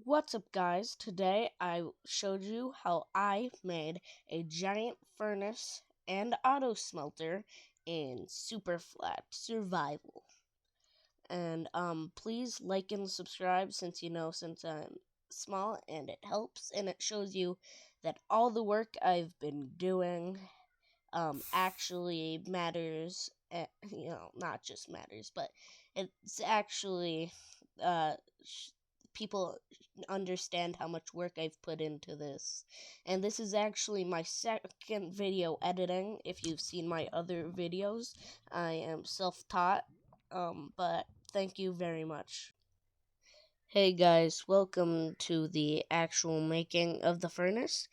What's up, guys? Today I showed you how I made a giant furnace and auto smelter in super flat survival. And please like and subscribe since I'm small and it helps and it shows you that all the work I've been doing actually matters. Not just matters, but it's actually uh people understand how much work I've put into this. And this is actually my second video editing. If you've seen my other videos, I am self-taught, but thank you very much. Hey guys, welcome to the actual making of the furnace.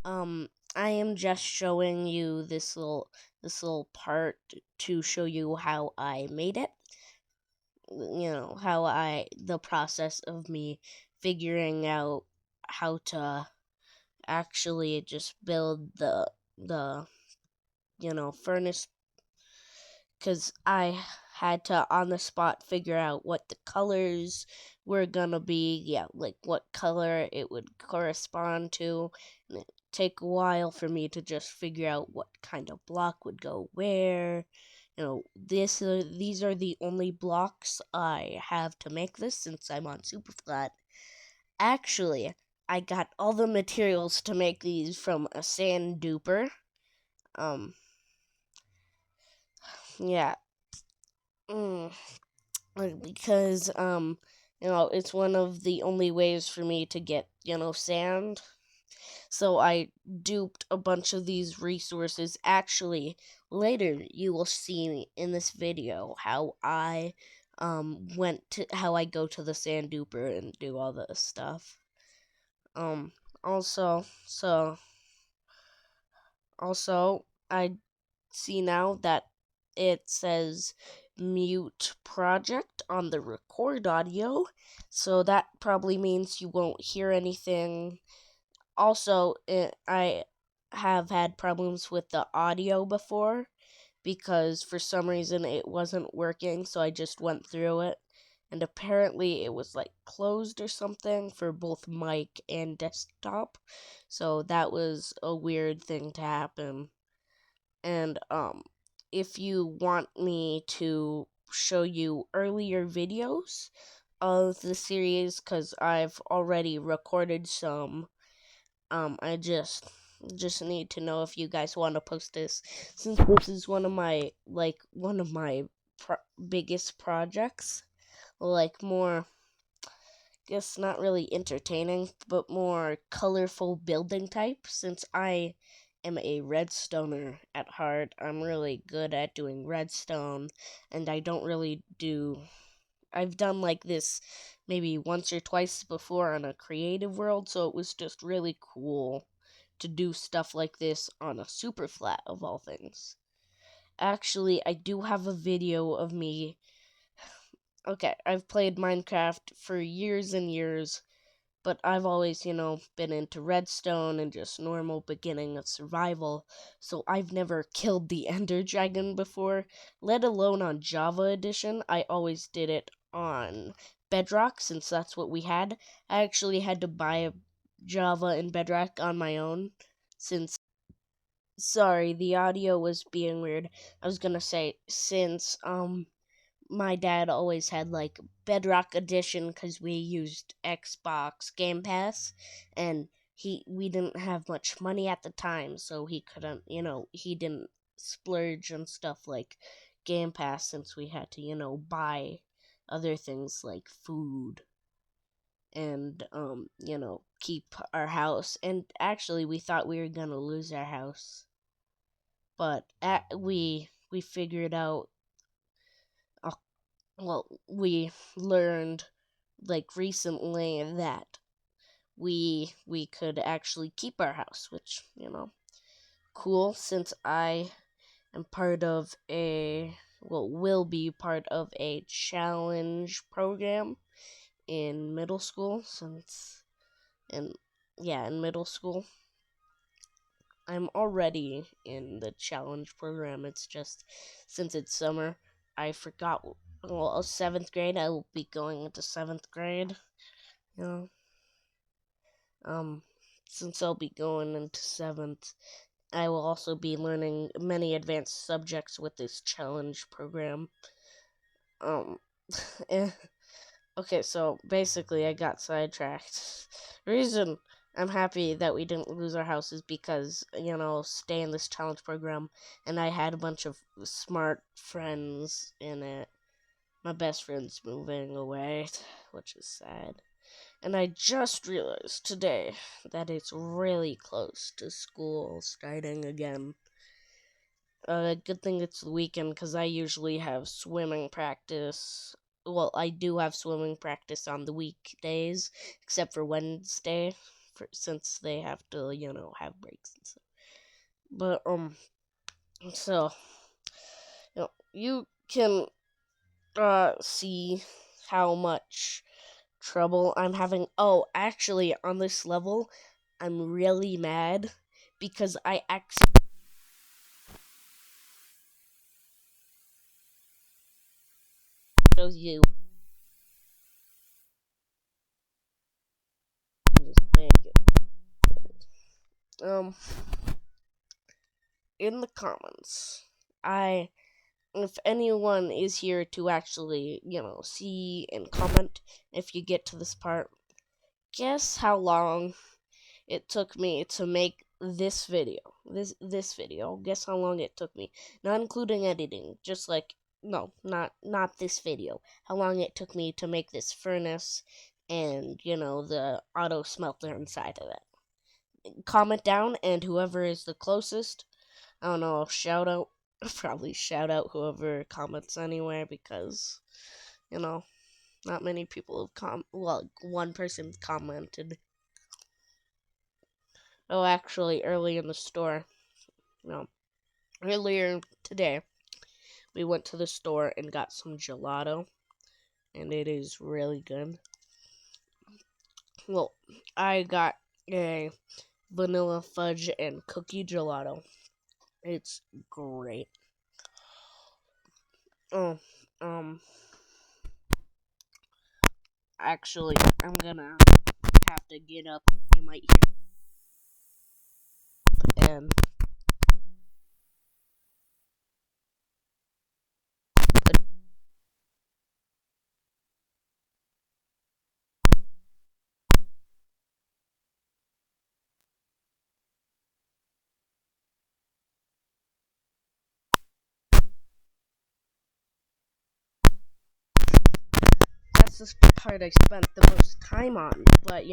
I am just showing you this little part to show you how I made it. How the process of me figuring out how to actually just build the furnace, because I had to on the spot figure out what the colors were gonna be, like what color it would correspond to, and it take a while for me to just figure out what kind of block would go where. These are the only blocks I have to make this since I'm on super flat. Actually, I got all the materials to make these from a sand duper. Um, yeah. Mm. Because it's one of the only ways for me to get sand. So I duped a bunch of these resources. Actually, later you will see in this video how I go to the sand duper and do all this stuff. Um also so also I see now that it says mute project on the record audio, so that probably means you won't hear anything. Also, I have had problems with the audio before because for some reason it wasn't working, so I just went through it. And apparently it was like closed or something for both mic and desktop. So that was a weird thing to happen. And if you want me to show you earlier videos of the series, because I've already recorded some, I just need to know if you guys want to post this, since this is one of my biggest projects, like more, guess not really entertaining, but more colorful building type. Since I am a redstoner at heart, I'm really good at doing redstone, and I don't really do. I've done like this maybe once or twice before on a creative world, so it was just really cool to do stuff like this on a super flat of all things. Actually, I do have a video of me. Okay, I've played Minecraft for years and years, but I've always, been into redstone and just normal beginning of survival, so I've never killed the ender dragon before, let alone on Java Edition. I always did it on Bedrock, since that's what we had. I actually had to buy a Java and Bedrock on my own, since, sorry, the audio was being weird. I was gonna say, since, my dad always had like Bedrock Edition because we used Xbox Game Pass, and we didn't have much money at the time, so he couldn't, he didn't splurge on stuff like Game Pass, since we had to, buy other things like food and keep our house. And actually we thought we were going to lose our house, but we figured out, well, we learned like recently that we could actually keep our house, which, cool, since I am part of will be part of a challenge program in middle school, in in middle school. I'm already in the challenge program. It's just, since it's summer, I forgot. Well, 7th grade, I will be going into 7th grade. You know, Since I'll be going into 7th, I will also be learning many advanced subjects with this challenge program. Um, eh, okay, so basically I got sidetracked. The reason I'm happy that we didn't lose our house is because, stay in this challenge program, and I had a bunch of smart friends in it. My best friend's moving away, which is sad. And I just realized today that it's really close to school starting again. Good thing it's the weekend because I usually have swimming practice. Well, I do have swimming practice on the weekdays, except for Wednesday, since they have to, have breaks and stuff. But, so, you can, see how much trouble I'm having. Oh, actually, on this level, I'm really mad because I actually shows you. Just make it. In the comments, if anyone is here to actually, see and comment, if you get to this part, guess how long it took me to make this video. This video. Guess how long it took me, not including editing. Just like no, not this video. How long it took me to make this furnace and the auto smelter inside of it. Comment down, and whoever is the closest, I don't know, shout out. Probably shout out whoever comments anywhere because not many people have one person commented. Oh, actually, early in the store, earlier today, we went to the store and got some gelato, and it is really good. Well, I got a vanilla fudge and cookie gelato. It's great. Oh, actually, I'm gonna have to get up. You might hear, and that's the part I spent the most time on. But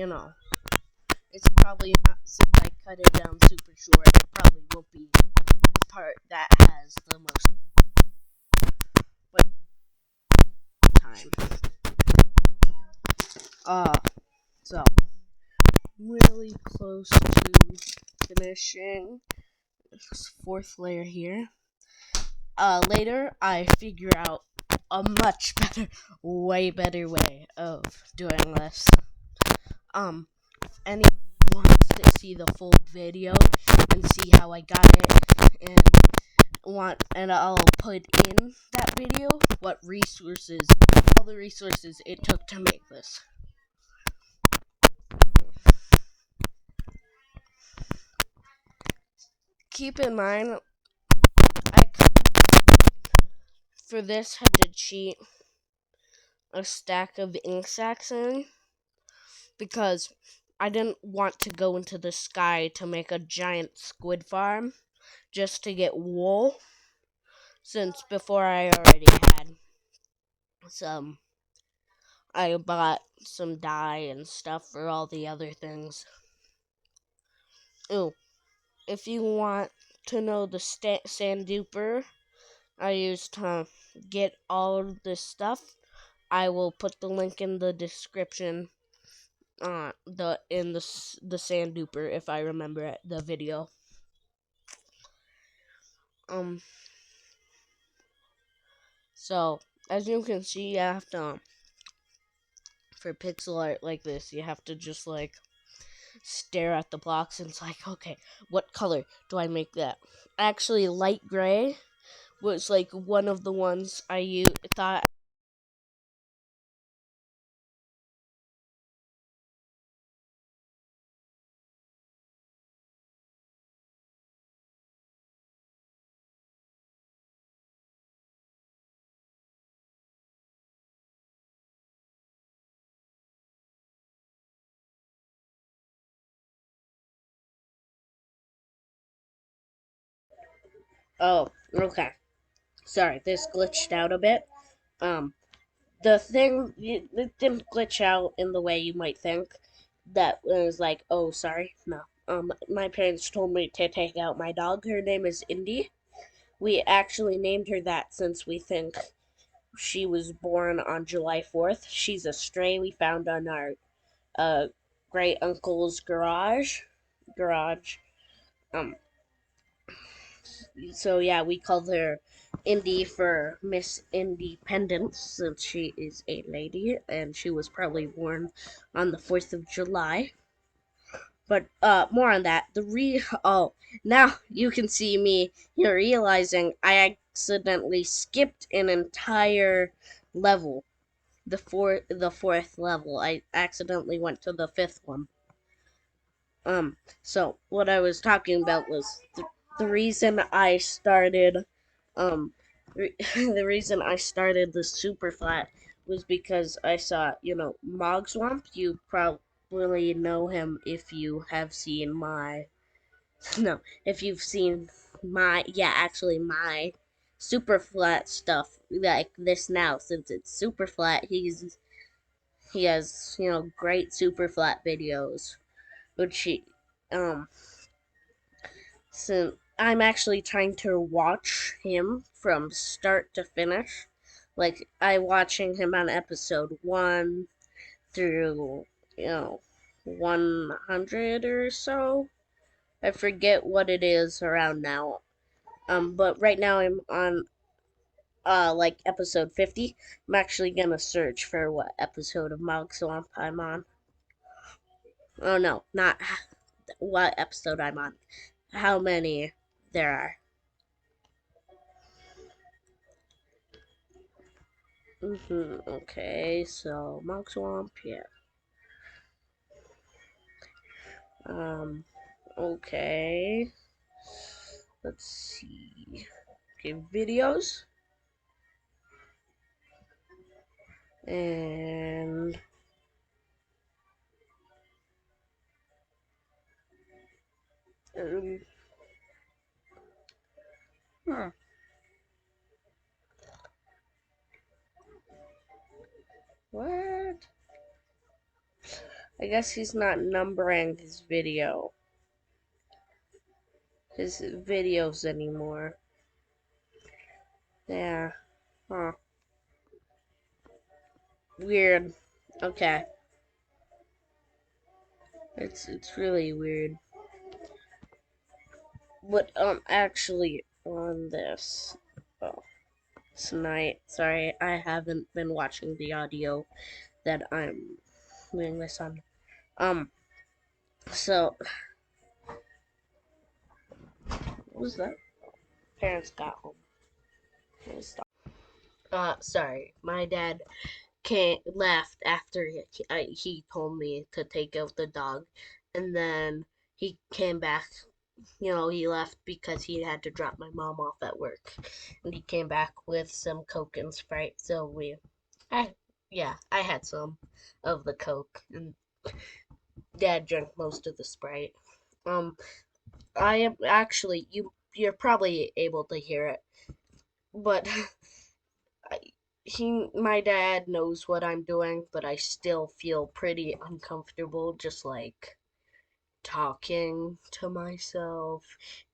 it's probably not, since I cut it down super short. It probably won't be the part that has the most time. So really close to finishing this 4th layer here. Later I figure out a much better, way better way of doing this. Anyone wants to see the full video and see how I got it, and I'll put in that video all the resources it took to make this. Keep in mind, I for this had to cheat a stack of ink sacs in because I didn't want to go into the sky to make a giant squid farm just to get wool, since before I already had some. I bought some dye and stuff for all the other things. Ooh, if you want to know the sand duper I used to get all of this stuff, I will put the link in the description. The sand duper, if I remember it, the video. So as you can see, you have to, for pixel art like this, you have to just like stare at the blocks and it's like, okay, what color do I make that? Actually, light gray was like one of the ones I thought Oh, okay. Sorry, this glitched out a bit. Um, the thing it didn't glitch out in the way you might think. That was like, oh, sorry, no. My parents told me to take out my dog. Her name is Indy. We actually named her that since we think she was born on July 4th. She's a stray we found on our uh great uncle's garage. Um, so yeah, we called her Indy for Miss Independence since she is a lady and she was probably born on the 4th of July. But more on that. Now you can see me here realizing I accidentally skipped an entire level. The fourth level. I accidentally went to the fifth one. So what I was talking about was the reason I started, the reason I started the super flat was because I saw, Mogswamp. You probably know him if you have seen my, no, if you've seen my super flat stuff like this now. Since it's super flat, he has, great super flat videos, which um, so I'm actually trying to watch him from start to finish. Like I watching him on episode 1 through, you know, 100 or so. I forget what it is around now. But right now I'm on like episode 50. I'm actually gonna search for what episode of Mog Swamp I'm on. Oh no, not what episode I'm on. How many there are. Okay, so Monk Swamp, yeah. Um, okay. Let's see. Okay, videos. And um, huh. What? I guess he's not numbering his videos anymore. Yeah. Huh. Weird. Okay. It's really weird. But actually on this. Oh, tonight. Sorry, I haven't been watching the audio that I'm doing this on. Um, so what was that? Parents got home. Sorry, my dad can't left after he told me to take out the dog, and then he came back. He left because he had to drop my mom off at work, and he came back with some Coke and Sprite. So I, yeah, I had some of the Coke, and Dad drank most of the Sprite. Um, I am actually you're probably able to hear it, but I, my dad knows what I'm doing, but I still feel pretty uncomfortable just like talking to myself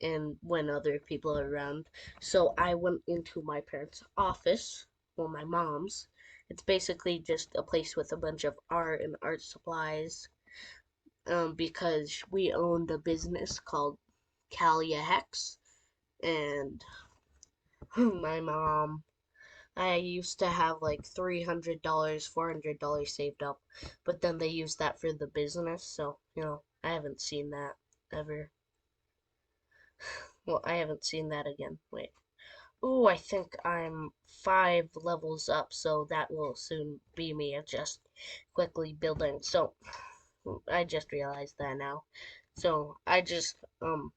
and when other people are around. So I went into my parents' office, well, my mom's. It's basically just a place with a bunch of art and art supplies. Because we owned a business called Calia Hex, and my mom, I used to have like $300, $400 saved up, but then they used that for the business, so, I haven't seen that ever. Well, I haven't seen that again. Wait. Ooh, I think I'm 5 levels up, so that will soon be me just quickly building. So, I just realized that now. So, I just, you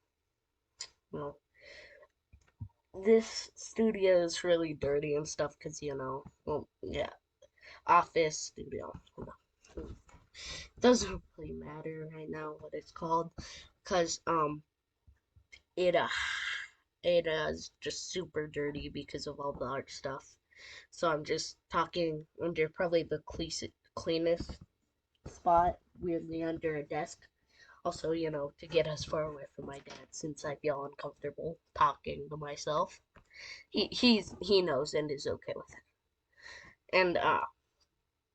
know, this studio is really dirty and stuff because, well, yeah, office studio. Doesn't really matter right now what it's called because, it, it is just super dirty because of all the art stuff. So I'm just talking under probably the cleanest spot, weirdly under a desk. Also, to get us far away from my dad since I feel uncomfortable talking to myself. He knows and is okay with it. And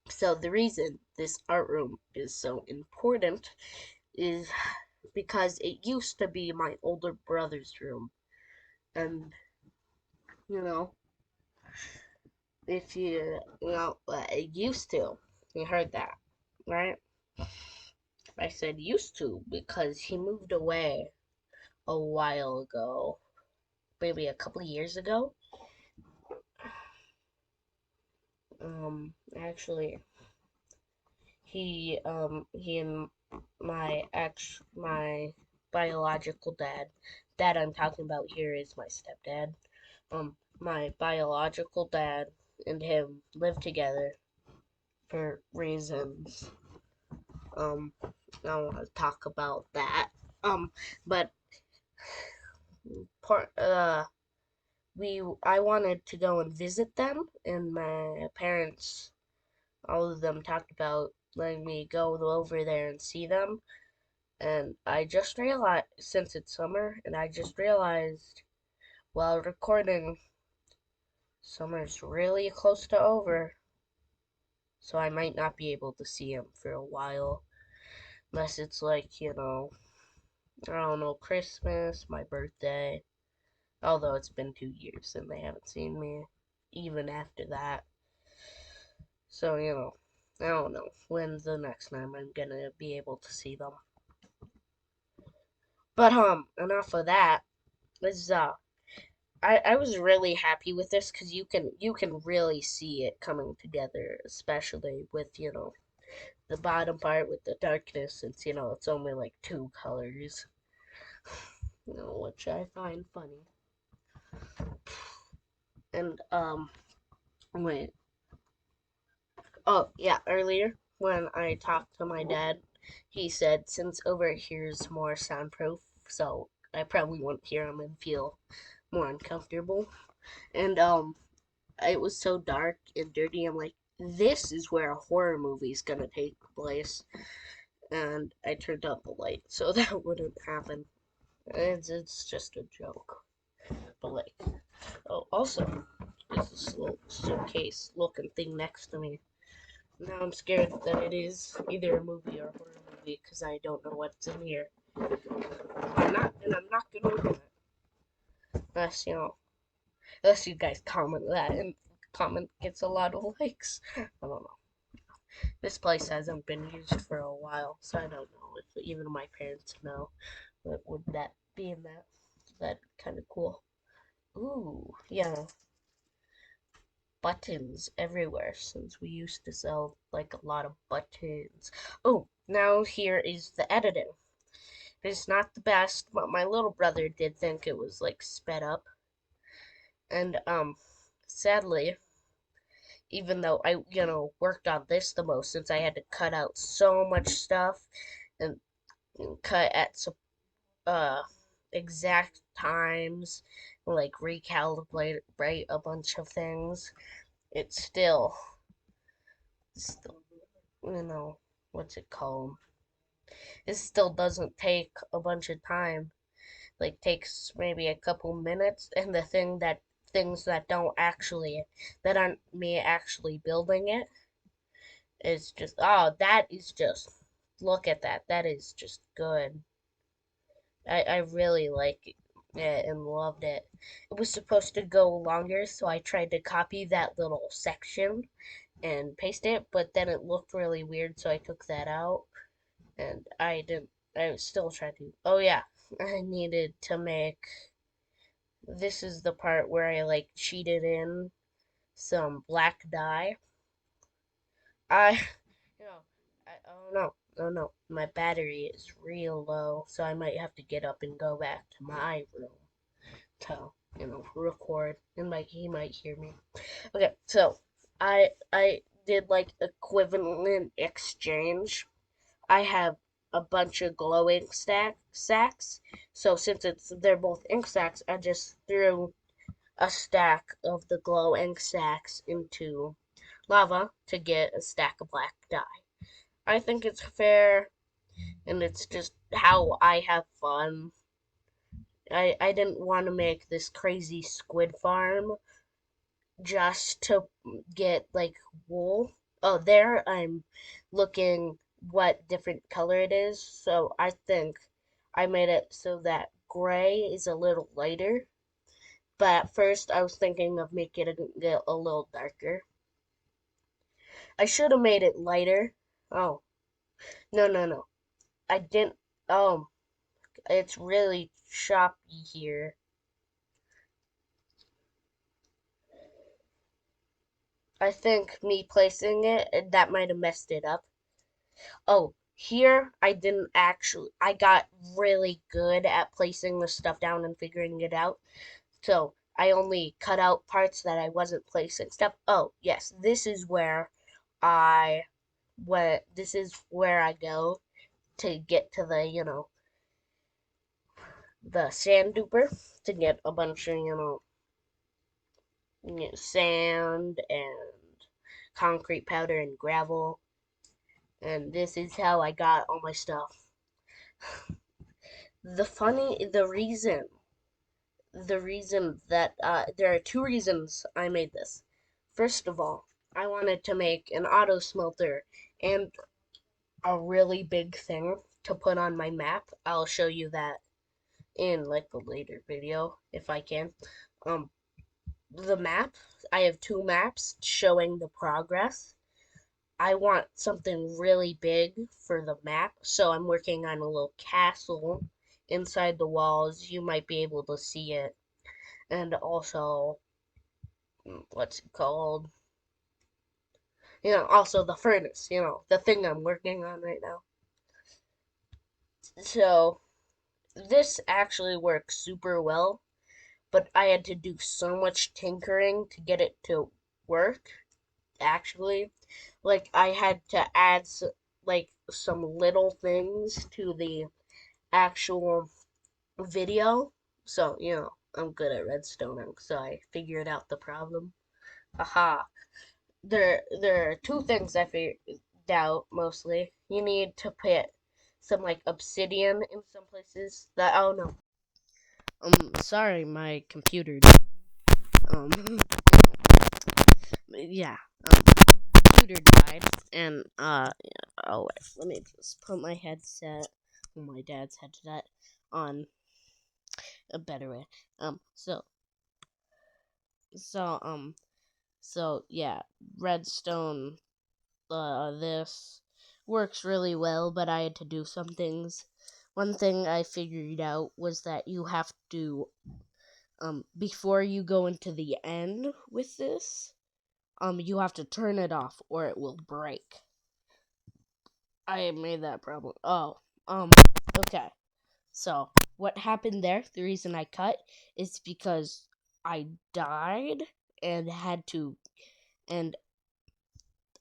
so the reason this art room is so important is because it used to be my older brother's room. And you know, if it used to, you heard that, right? I said used to because he moved away a while ago, maybe a couple of years ago. Actually, he and my biological dad I'm talking about here is my stepdad. My biological dad and him lived together for reasons. I don't want to talk about that. But part we I wanted to go and visit them, and my parents, all of them, talked about letting me go over there and see them. And I just realized, since it's summer, and I just realized while recording, summer's really close to over, so I might not be able to see him for a while, unless it's like, I don't know, Christmas, my birthday. Although it's been 2 years and they haven't seen me even after that. So, I don't know when's the next time I'm gonna be able to see them. But enough of that. This I was really happy with this because you can really see it coming together, especially with the bottom part with the darkness, since it's only like two colors, which I find funny. And wait, oh yeah, earlier when I talked to my dad, he said since over here's more soundproof, so I probably won't hear him and feel more uncomfortable. And it was so dark and dirty. I'm like, this is where a horror movie's gonna take place. And I turned up the light so that wouldn't happen. It's just a joke. But like, oh, also, there's this little suitcase looking thing next to me. Now I'm scared that it is either a movie or a horror movie because I don't know what's in here. I'm not gonna open it unless unless you guys comment that and comment gets a lot of likes. I don't know. This place hasn't been used for a while, so I don't know if even my parents know. What would that be in that? That kind of cool. Ooh, yeah, buttons everywhere since we used to sell like a lot of buttons. Oh, now here is the editing. It's not the best, but my little brother did think it was like sped up. And sadly, even though I, worked on this the most since I had to cut out so much stuff and, cut at uh exact times, like recalibrate a bunch of things, it still, what's it called? It still doesn't take a bunch of time. Like takes maybe a couple minutes, and the things that don't actually that aren't me actually building it is just, oh, that is just, look at that. That is just good. I really like it and loved it. It was supposed to go longer, so I tried to copy that little section and paste it, but then it looked really weird, so I took that out. And I didn't, I was still trying to, oh yeah, I needed to make, this is the part where I like cheated in some black dye. I, you know, oh no, oh no, my battery is real low, so I might have to get up and go back to my room to record, and he might hear me. Okay, so I did like equivalent exchange. I have a bunch of glow ink sacks. So since they're both ink sacks, I just threw a stack of the glow ink sacks into lava to get a stack of black dye. I think it's fair, and it's just how I have fun. I didn't want to make this crazy squid farm just to get like wool. Oh, there I'm looking what different color it is. So I think I made it so that gray is a little lighter. But at first I was thinking of making it a little darker. I should have made it lighter. Oh, no, no, no. I didn't. Oh, it's really choppy here. I think me placing it, that might have messed it up. Oh, here I didn't actually, I got really good at placing the stuff down and figuring it out. So I only cut out parts that I wasn't placing stuff. Oh, yes, I, this is where I go to get to the, the sand duper to get a bunch of, sand and concrete powder and gravel. And this is how I got all my stuff. The reason that there are two reasons I made this. First of all, I wanted to make an auto smelter and a really big thing to put on my map. I'll show you that in like a later video if I can. Um, the map, I have two maps showing the progress. I want something really big for the map, so I'm working on a little castle inside the walls. You might be able to see it. And also, what's it called? Also the furnace, the thing I'm working on right now. So, this actually works super well, but I had to do so much tinkering to get it to work, actually. Like, I had to add, like, some little things to the actual video. So, I'm good at redstone, so I figured out the problem. Aha. There are two things I figured out mostly. You need to put some like obsidian in some places. That oh no. Sorry, my computer. Um, yeah. Computer died, and oh wait, let me just put my headset, my dad's headset, on a better way. Um, so so um so yeah, redstone. This works really well, but I had to do some things. One thing I figured out was that you have to, before you go into the end with this, you have to turn it off or it will break. I made that problem. Oh, okay. So, what happened there, the reason I cut, is because I died and had to, and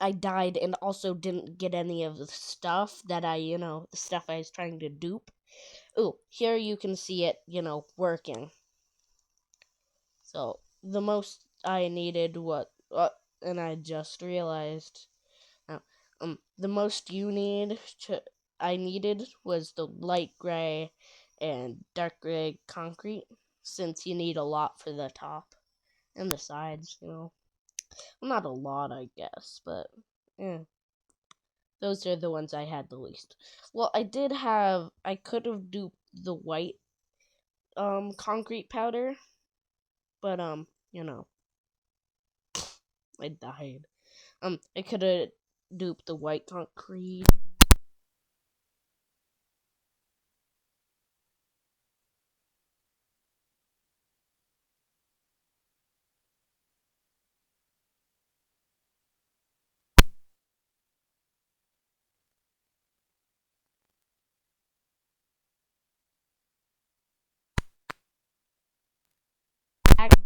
I died and also didn't get any of the stuff that the stuff I was trying to dupe. Ooh, here you can see it, working. So, the most I needed and I just realized, uh, the most I needed was the light gray and dark gray concrete, since you need a lot for the top and the sides, Well, not a lot, I guess, but, yeah. Those are the ones I had the least. Well, I could have duped the white concrete powder, but I died. I could have duped the white concrete. Actually,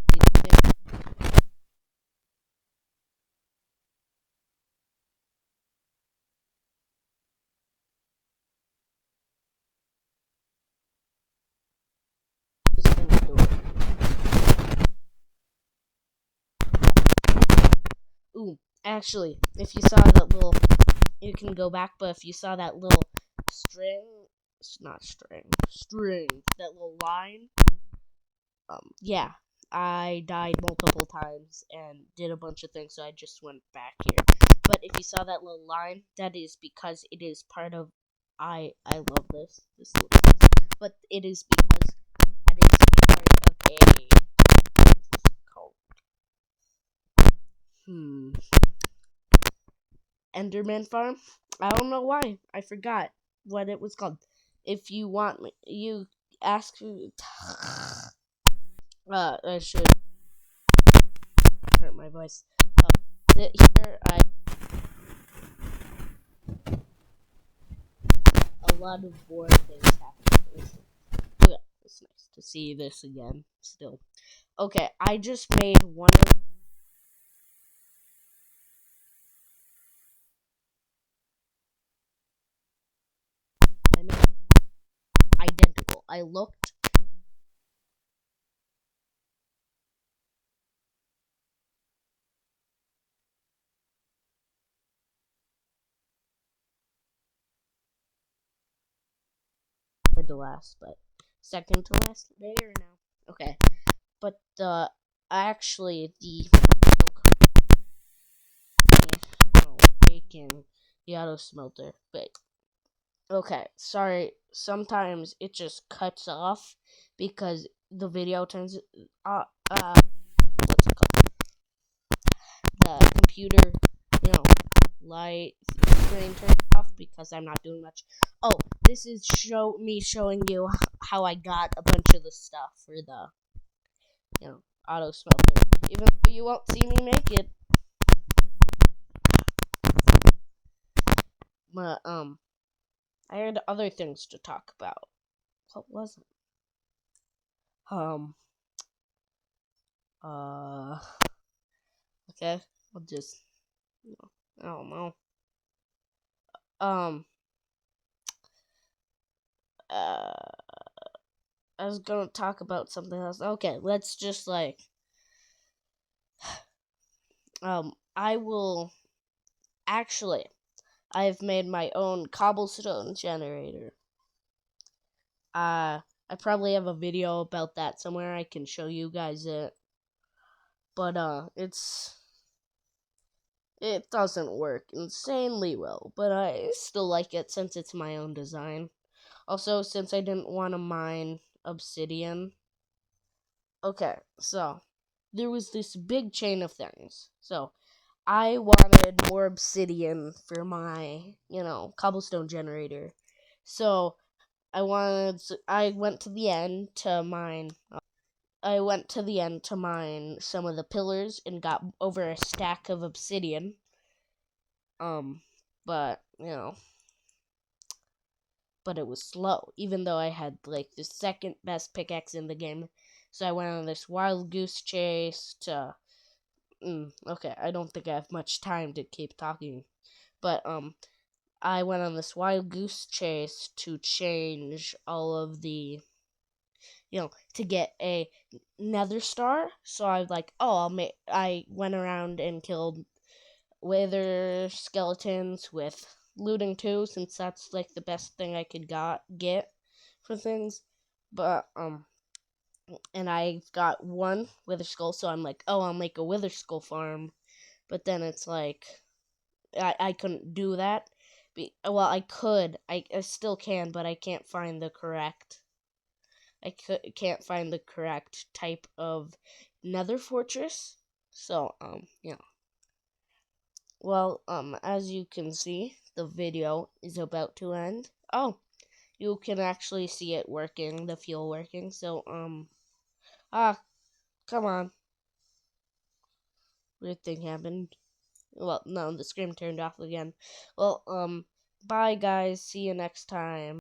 Actually, if you saw that little, you can go back, but if you saw that little string, it's not string, that little line, yeah, I died multiple times and did a bunch of things, so I just went back here. But if you saw that little line, that is because it is part of, I love this, looks nice, but it is because that is part of a, what is this called? Enderman farm? I don't know why, I forgot what it was called. If you want me, you ask, I should hurt my voice. Here, a lot of boring things happen. Okay, it's nice to see this again, still. Okay, I just made one of... I made identical. I looked... for the last, but second to last there now. Okay, but actually the making the auto smelter, but okay, sorry. Sometimes it just cuts off because the video turns what's it called? The computer, light screen turns off because I'm not doing much. Oh, this is me showing you how I got a bunch of the stuff for the, auto smelter. Even though you won't see me make it, but I had other things to talk about. What was it? Okay, I'll just, I don't know. Um, uh, I was gonna talk about something else. Okay, let's just I will, actually, I've made my own cobblestone generator. I probably have a video about that somewhere. I can show you guys it. But, it doesn't work insanely well, but I still like it since it's my own design. Also, since I didn't want to mine obsidian. Okay, so, there was this big chain of things. So, I wanted more obsidian for my, cobblestone generator. So, I went to the end to mine. I went to the end to mine some of the pillars and got over a stack of obsidian. But, but it was slow, even though I had, the second best pickaxe in the game. So I went on this wild goose chase to... okay, I don't think I have much time to keep talking. But, I went on this wild goose chase to change all of the... to get a nether star. So I was like, oh, I went around and killed wither skeletons with looting too, since that's the best thing I could get for things. But and I got one wither skull, so I'm like, oh, I'll make a wither skull farm. But then it's like I couldn't do that. Well, I could, I still can, but I can't find the correct. Can't find the correct type of nether fortress. So well, as you can see, the video is about to end. Oh, you can actually see it working, the fuel working. So, come on. Weird thing happened. Well, no, the screen turned off again. Well, bye guys. See you next time.